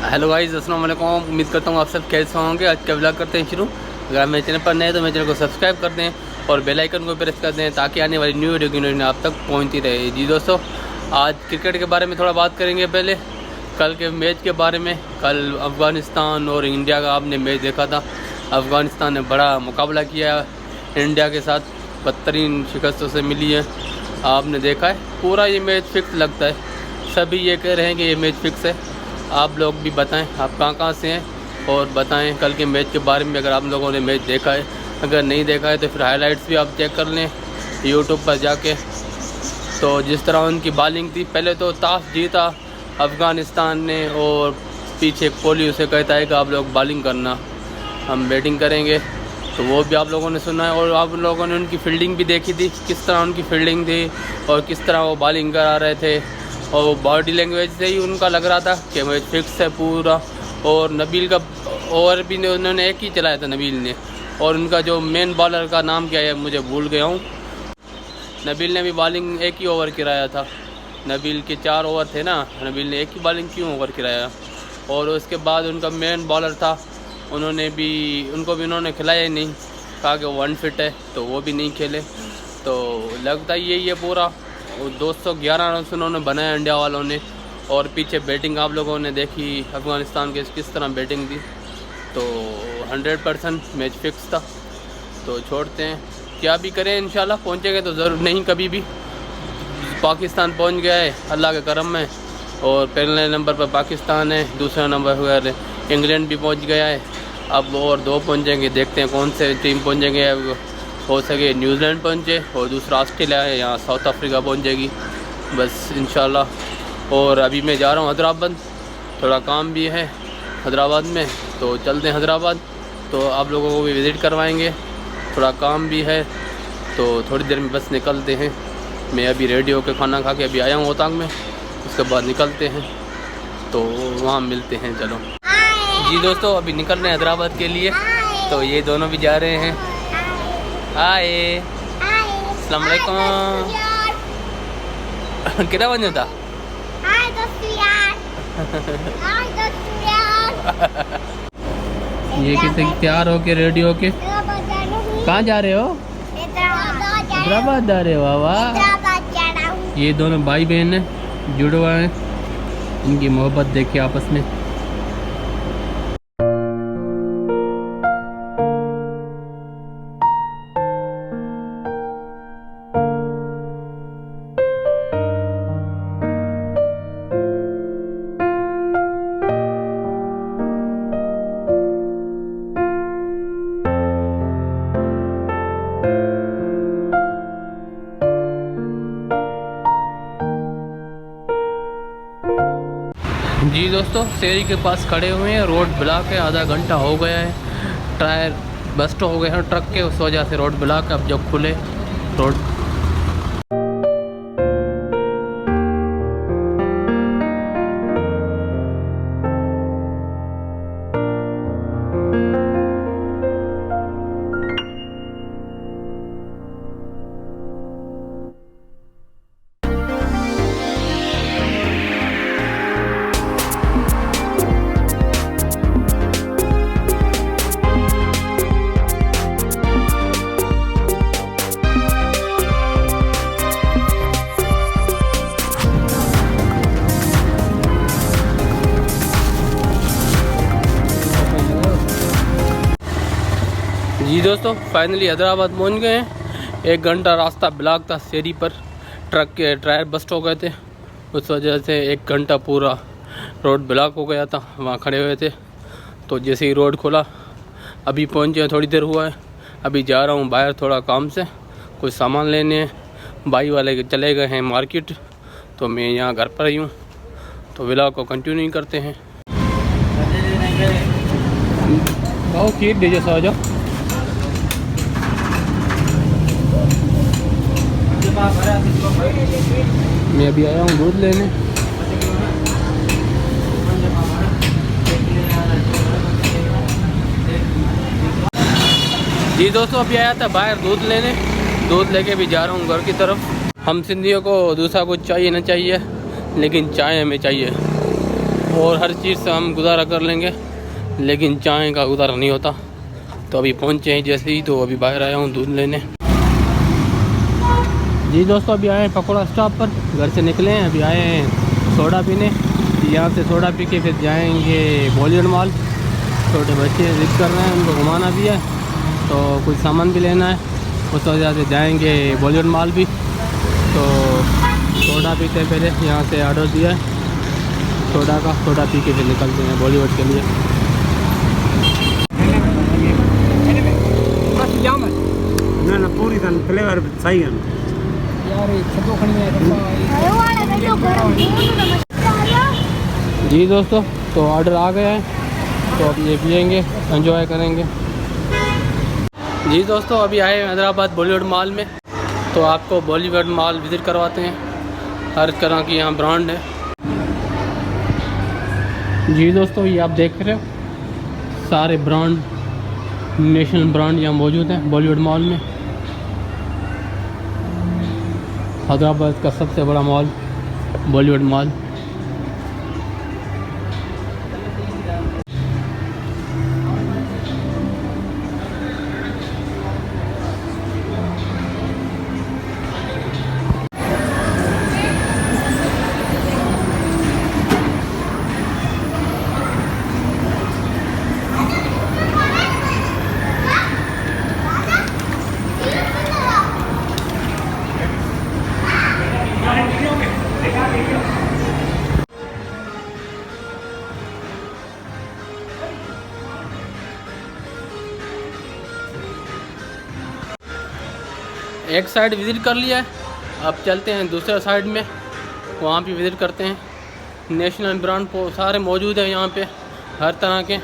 Hello guys, अस्सलाम वालेकुम। उम्मीद करता हूँ आप सब कैसे होंगे। आज का व्लॉग करते हैं शुरू। अगर आप मेरे चैनल पर नए तो मेरे चैनल को सब्सक्राइब कर दें और बेल आइकन को प्रेस कर दें ताकि आने वाली न्यू वीडियो की नोटिफिकेशन आप तक पहुँचती रहे। जी दोस्तों, आज क्रिकेट के बारे में थोड़ा बात करेंगे। पहले कल के मैच के बारे में। कल अफ़गानिस्तान और इंडिया का आपने मैच देखा था। अफ़गानिस्तान ने बड़ा मुकाबला किया इंडिया के साथ, बदतरीन शिकस्तों से मिली है। आपने देखा है पूरा ये मैच फिक्स लगता है। सभी ये कह रहे हैं कि ये मैच फिक्स है। आप लोग भी बताएं आप कहाँ से हैं और बताएं कल के मैच के बारे में। अगर आप लोगों ने मैच देखा है, अगर नहीं देखा है तो फिर हाइलाइट्स भी आप चेक कर लें यूट्यूब पर जाके। तो जिस तरह उनकी बॉलिंग थी, पहले तो टॉस जीता अफ़गानिस्तान ने और पीछे कोहली उसे कहता है कि आप लोग बॉलिंग करना, हम बैटिंग करेंगे। तो वो भी आप लोगों ने सुना है और आप लोगों ने उनकी फील्डिंग भी देखी थी, किस तरह उनकी फील्डिंग थी और किस तरह वो बॉलिंग करा रहे थे। और बॉडी लैंग्वेज से ही उनका लग रहा था कि मैच फिक्स है पूरा। और नबील का ओवर भी उन्होंने एक ही चलाया था नबील ने। और उनका जो मेन बॉलर का नाम क्या है मुझे भूल गया हूँ। नबील ने भी बॉलिंग एक ही ओवर कराया था। नबील के 4 ओवर थे ना, नबील ने एक ही बॉलिंग क्यों ओवर कराया। और उसके बाद उनका मेन बॉलर था, उन्होंने खिलाया ही नहीं, कहा कि वो अनफिट है तो वो भी नहीं खेले। तो लगता यही है पूरा। 211 रन उन्होंने बनाया इंडिया वालों ने। और पीछे बैटिंग आप लोगों ने देखी अफ़गानिस्तान के किस तरह बैटिंग थी। तो 100% मैच फिक्स था। तो छोड़ते हैं, क्या भी करें, इंशाल्लाह पहुंचेंगे तो ज़रूर। नहीं कभी भी पाकिस्तान पहुंच गया है अल्लाह के करम में। और पहले नंबर पर पाकिस्तान है, दूसरा नंबर पर इंग्लैंड भी पहुंच गया है। अब और 2 पहुंचेंगे, देखते हैं कौन से टीम पहुंचेंगे। हो सके न्यूजीलैंड पहुंचे और दूसरा ऑस्ट्रेलिया है, यहाँ साउथ अफ्रीका पहुंचेगी बस इंशाल्लाह। और अभी मैं जा रहा हूँ हैदराबाद, थोड़ा काम भी है हैदराबाद में, तो चलते हैं हैदराबाद। तो आप लोगों को भी विज़िट करवाएंगे, थोड़ा काम भी है। तो थोड़ी देर में बस निकलते हैं। मैं अभी रेडी होकर खाना खा के अभी आया हूँ ओतांग में, उसके बाद निकलते हैं तो वहाँ मिलते हैं। चलो जी दोस्तों, अभी निकल रहे हैं हैदराबाद के लिए। तो ये दोनों भी जा रहे हैं। हाय, अस्सलाम वालेकुम। कितना बन जाता ये कितने तैयार होके रेडी होके कहाँ जा रहे हो? हैदराबाद जा रहे हो? वाह, ये दोनों भाई बहन हैं, जुड़वा हैं। इनकी मोहब्बत देखिए आपस में। जी दोस्तों, शेरी के पास खड़े हुए हैं। रोड ब्लॉक है, आधा घंटा हो गया है। टायर बस्ट हो गए हैं ट्रक के, उस वजह से रोड ब्लॉक। अब जब खुले रोड जी दोस्तों, फाइनली हैदराबाद पहुंच गए हैं। 1 घंटा रास्ता ब्लॉक था शेरी पर, ट्रक के टायर बस्ट हो गए थे, उस वजह से 1 घंटा पूरा रोड ब्लॉक हो गया था। वहाँ खड़े हुए थे। तो जैसे ही रोड खोला अभी पहुँचे, थोड़ी देर हुआ है। अभी जा रहा हूँ बाहर थोड़ा काम से, कुछ सामान लेने हैं। भाई वाले चले गए हैं मार्केट, तो मैं यहाँ घर पर ही हूँ। तो व्लॉग को कंटिन्यू करते हैं। बहुत खीर दीजिए सो जाओ। मैं अभी आया हूँ दूध लेने। जी दोस्तों, अभी आया था बाहर दूध लेने, दूध लेके भी जा रहा हूँ घर की तरफ। हम सिंधियों को दूसरा कुछ चाहिए ना चाहिए, लेकिन चाय हमें चाहिए। और हर चीज़ से हम गुजारा कर लेंगे, लेकिन चाय का गुजारा नहीं होता। तो अभी पहुँचे हैं जैसे ही, तो अभी बाहर आया हूँ दूध लेने। जी दोस्तों, अभी आए हैं पकौड़ा स्टॉप पर, घर से निकले हैं, अभी आए हैं सोडा पीने। यहाँ से सोडा पी के फिर जाएंगे बॉलीवुड मॉल। छोटे बच्चे जिद कर रहे हैं, उनको घुमाना भी है, तो कुछ सामान भी लेना है। उस वजह से जाएंगे बॉलीवुड मॉल भी। तो सोडा पीते हैं पहले, यहाँ से ऑर्डर दिया है सोडा का, सोडा पी के फिर निकलते हैं बॉलीवुड के लिए। ना पूरी फ्लेवर सही है जी दोस्तों, तो ऑर्डर आ गया है, तो अब ये पियेंगे, एंजॉय करेंगे। जी दोस्तों, अभी आए हैं हैदराबाद बॉलीवुड मॉल में, तो आपको बॉलीवुड मॉल विज़िट करवाते हैं। हर तरह की यहाँ ब्रांड है। जी दोस्तों, ये आप देख रहे हो सारे ब्रांड, नेशनल ब्रांड यहाँ मौजूद हैं बॉलीवुड मॉल में। हैदराबाद का सबसे बड़ा मॉल बॉलीवुड मॉल। एक साइड विज़िट कर लिया है, अब चलते हैं दूसरे साइड में, वहाँ भी विज़िट करते हैं। नेशनल ब्रांड सारे मौजूद हैं यहाँ पे, हर तरह के।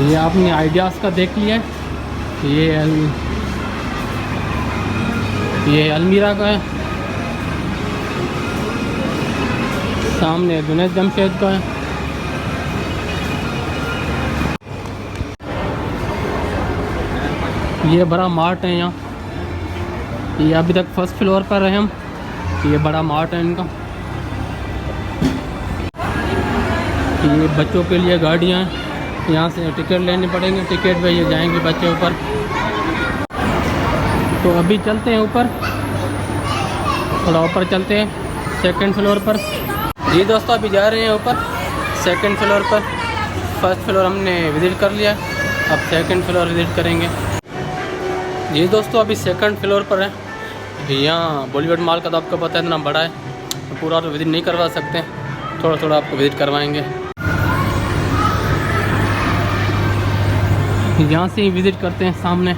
ये आपने आइडियाज़ का देख लिया है, ये अलमीरा का है, सामने गणेश जमशेद का है। ये बड़ा मार्ट है यहाँ, ये अभी तक फर्स्ट फ्लोर पर है हम। ये बड़ा मार्ट है इनका। ये बच्चों के लिए गाड़ियाँ हैं, यहाँ से टिकट लेने पड़ेंगे, टिकट पे ये जाएंगे बच्चे ऊपर। तो अभी चलते हैं ऊपर, थोड़ा ऊपर चलते हैं सेकंड फ्लोर पर। जी दोस्तों, अभी जा रहे हैं ऊपर सेकंड फ्लोर पर। फर्स्ट फ्लोर हमने विज़िट कर लिया, अब सेकंड फ्लोर विज़िट करेंगे। जी दोस्तों, अभी सेकंड फ्लोर पर है। यहाँ बॉलीवुड मॉल का तो आपको पता है इतना बड़ा है, तो पूरा तो विज़िट नहीं करवा सकते, थोड़ा थोड़ा आपको विज़िट करवाएंगे। यहाँ से ही विज़िट करते हैं सामने।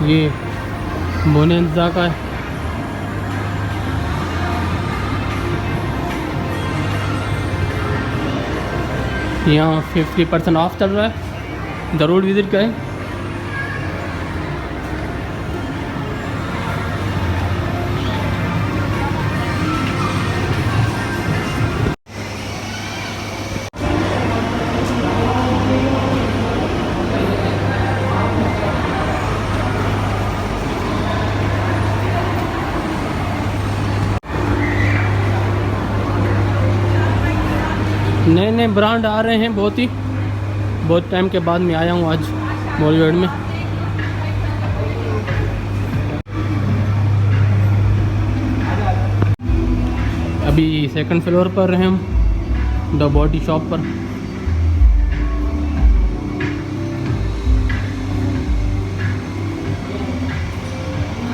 ये बोनेंजा का है। यहाँ 50% ऑफ चल रहा है, ज़रूर विज़िट करें। नए नए ब्रांड आ रहे हैं, बहुत टाइम के बाद मैं आया हूँ आज बॉलीवुड में। अभी सेकंड फ्लोर पर हैं हम, द बॉडी शॉप पर।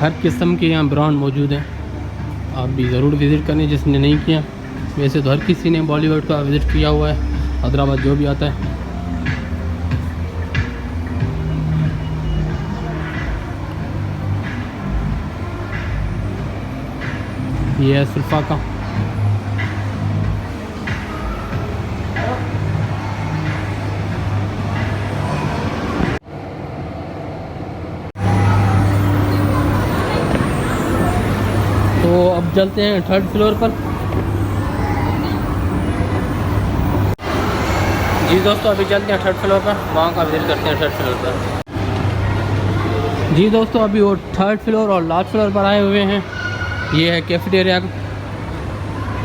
हर किस्म के यहाँ ब्रांड मौजूद हैं, आप भी ज़रूर विज़िट करें जिसने नहीं किया। वैसे तो हर किसी ने बॉलीवुड का विज़िट किया हुआ है, हैदराबाद जो भी आता है। ये है सुल्फा का। तो अब चलते हैं थर्ड फ्लोर पर। जी दोस्तों अभी चलते हैं 3rd फ्लोर पर, वहाँ का विजिट करते हैं 3rd फ्लोर पर। जी दोस्तों अभी वो 3rd फ्लोर और लास्ट फ्लोर पर आए हुए हैं। ये है कैफेटेरिया।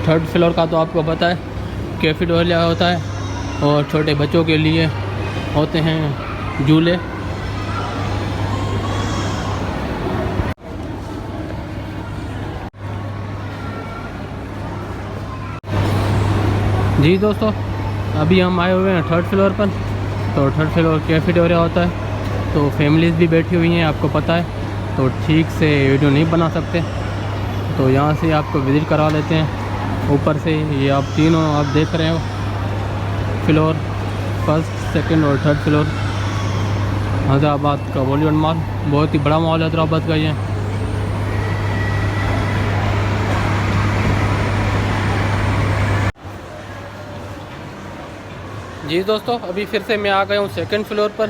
3rd फ्लोर का तो आपको पता है कैफेटेरिया होता है और छोटे बच्चों के लिए होते हैं झूले। जी दोस्तों अभी हम आए हुए हैं 3rd फ्लोर पर। तो 3rd फ्लोर कैफेटेरिया होता है, तो फैमिलीज़ भी बैठी हुई हैं आपको पता है, तो ठीक से वीडियो नहीं बना सकते, तो यहाँ से आपको विज़िट करा लेते हैं। ऊपर से ये आप तीनों आप देख रहे हो फ्लोर, 1st, 2nd और 3rd फ्लोर। हैदराबाद का बॉलीवुड मॉल, बहुत ही बड़ा मॉल है हैदराबाद का ये। जी दोस्तों अभी फिर से मैं आ गया हूँ 2nd फ्लोर पर।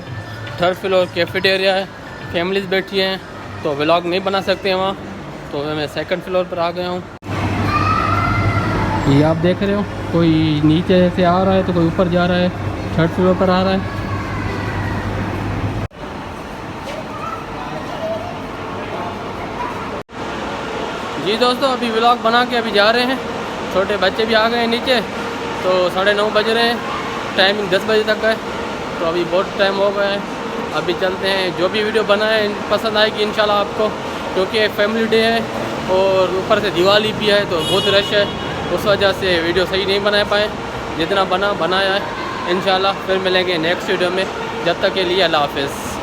3rd फ्लोर कैफेटेरिया है, फैमिलीज़ बैठी हैं तो व्लॉग नहीं बना सकते हैं वहाँ, तो मैं 2nd फ्लोर पर आ गया हूँ। ये आप देख रहे हो कोई नीचे से आ रहा है तो कोई ऊपर जा रहा है, 3rd फ्लोर पर आ रहा है। जी दोस्तों अभी व्लॉग बना के अभी जा रहे हैं, छोटे बच्चे भी आ गए हैं नीचे, तो 9:30 बज रहे हैं, टाइमिंग 10 बजे तक है, तो अभी बहुत टाइम हो गया है। अभी चलते हैं, जो भी वीडियो बनाए पसंद आएगी इंशाल्लाह आपको, क्योंकि एक फैमिली डे है और ऊपर से दिवाली भी है तो बहुत रश है, उस वजह से वीडियो सही नहीं बना पाए। जितना बनाया है इंशाल्लाह फिर मिलेंगे नेक्स्ट वीडियो में, जब तक के लिए अल्लाह हाफ़िज़।